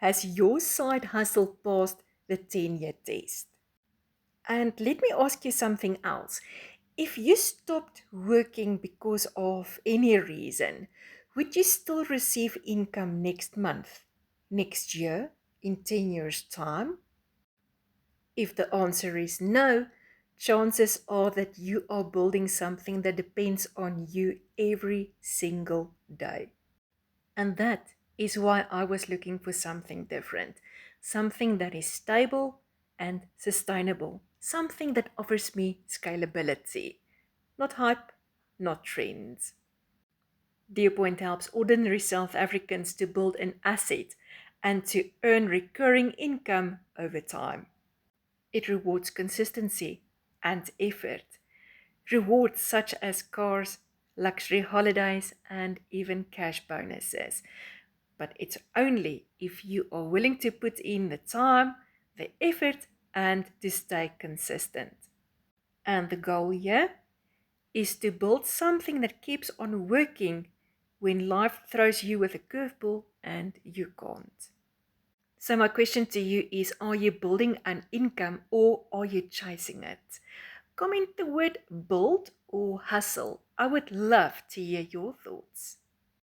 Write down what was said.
Has your side hustle passed the 10-year test? And let me ask you something else. If you stopped working because of any reason, would you still receive income next month, next year, in 10 years' time? If the answer is no, chances are that you are building something that depends on you every single day. And that is why I was looking for something different, something that is stable and sustainable, something that offers me scalability, not hype, not trends. Deerpoint helps ordinary South Africans to build an asset and to earn recurring income over time. It rewards consistency and effort. Rewards such as cars, luxury holidays, and even cash bonuses. But it's only if you are willing to put in the time, the effort, and to stay consistent. And the goal here is to build something that keeps on working when life throws you with a curveball and you can't. So, my question to you is, are you building an income or are you chasing it? Comment the word build or hustle. I would love to hear your thoughts.